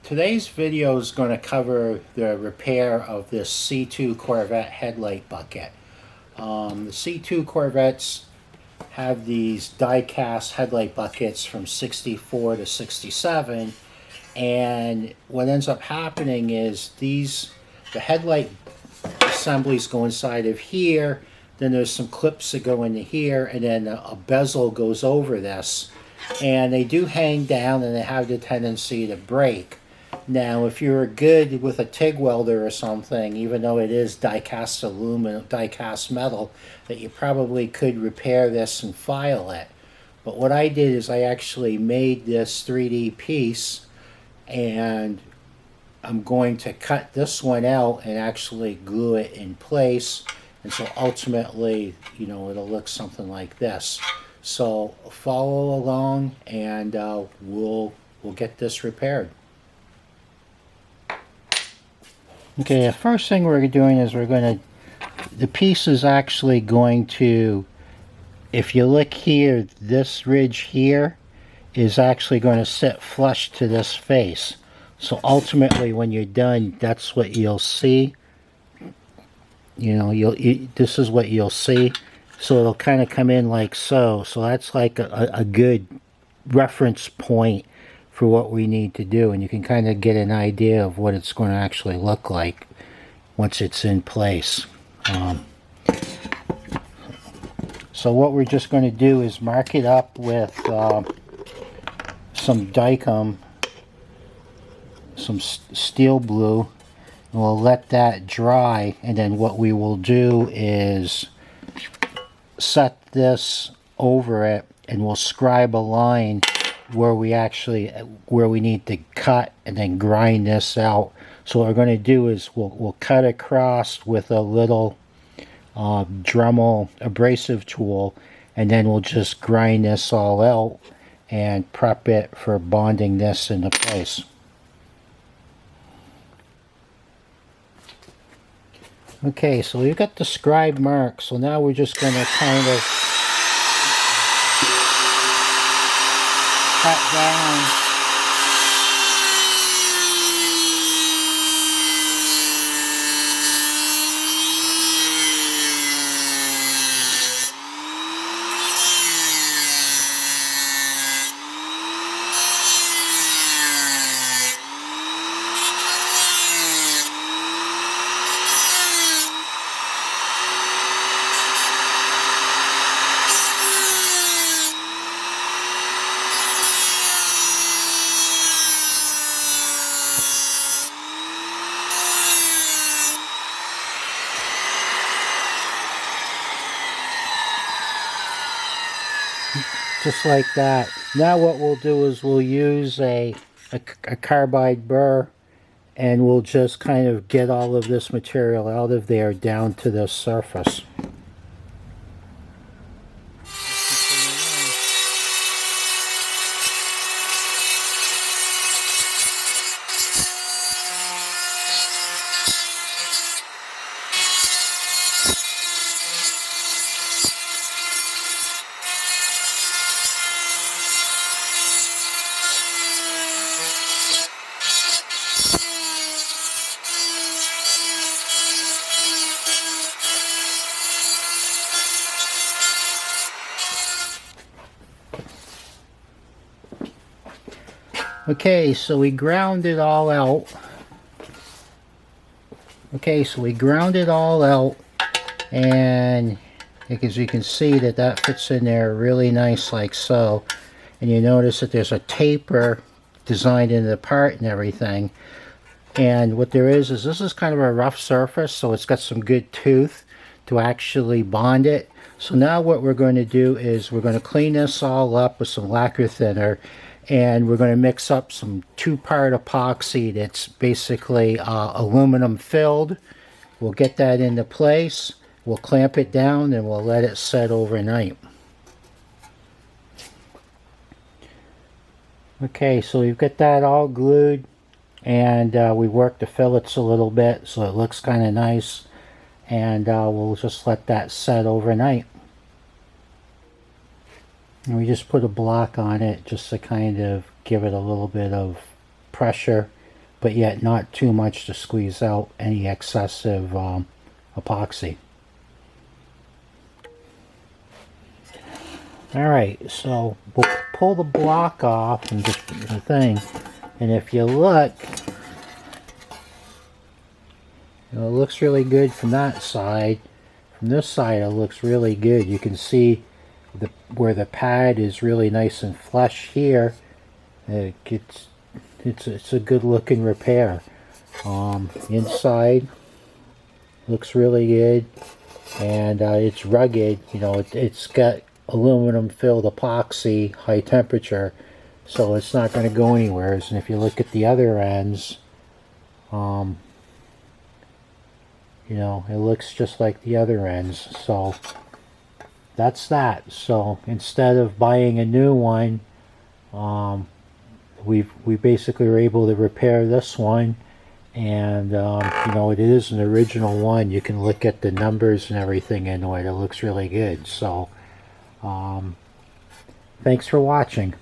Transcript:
Today's video is going to cover the repair of this C2 Corvette headlight bucket. The C2 Corvettes have these die-cast headlight buckets from 64 to 67, and what ends up happening is the headlight assemblies go inside of here, then there's some clips that go into here, and then a bezel goes over this, and they do hang down and they have the tendency to break. Now, if you're good with a TIG welder or something, even though it is die-cast aluminum, die-cast metal, that you probably could repair this and file it. But what I did is I actually made this 3D piece, and I'm going to cut this one out and actually glue it in place. And so ultimately, you know, it'll look something like this. So follow along, and we'll get this repaired. Okay, the first thing we're doing is the piece is actually going to, if you look here, this ridge here is actually going to sit flush to this face. So ultimately when you're done, that's what you'll see. You know, this is what you'll see. So it'll kind of come in like so. So that's like a good reference point for what we need to do, and you can kind of get an idea of what it's going to actually look like once it's in place. So what we're just going to do is mark it up with some Dykem, some steel blue, and we'll let that dry, and then what we will do is set this over it, and we'll scribe a line where we need to cut and then grind this out. So what we're going to do is we'll cut across with a little Dremel abrasive tool, and then we'll just grind this all out and prep it for bonding this into place. Okay, so we've got the scribe mark, so now we're just going to kind of cut down. Just like that. Now what we'll do is we'll use a carbide burr, and we'll just kind of get all of this material out of there down to the surface. Okay, so we ground it all out. And as you can see that fits in there really nice like so. And you notice that there's a taper designed into the part and everything. And what there is this is kind of a rough surface, so it's got some good tooth to actually bond it. So now what we're going to do is we're going to clean this all up with some lacquer thinner, and we're going to mix up some 2-part epoxy that's basically aluminum filled. We'll get that into place, we'll clamp it down, and we'll let it set overnight. Okay, so we've got that all glued, and we worked the fillets a little bit so it looks kind of nice, and we'll just let that set overnight. And we just put a block on it just to kind of give it a little bit of pressure, but yet not too much to squeeze out any excessive epoxy. Alright, so we'll pull the block off and just the thing, and if you look, it looks really good from that side. From this side it looks really good. You can see where the pad is really nice and flush here. It's a good looking repair. Inside looks really good, and it's rugged. You know, it's got aluminum filled epoxy, high temperature, so it's not going to go anywhere. And if you look at the other ends, you know, it looks just like the other ends. So that's that. So instead of buying a new one, we basically were able to repair this one, and you know, it is an original one. You can look at the numbers and everything in it. It looks really good. So thanks for watching.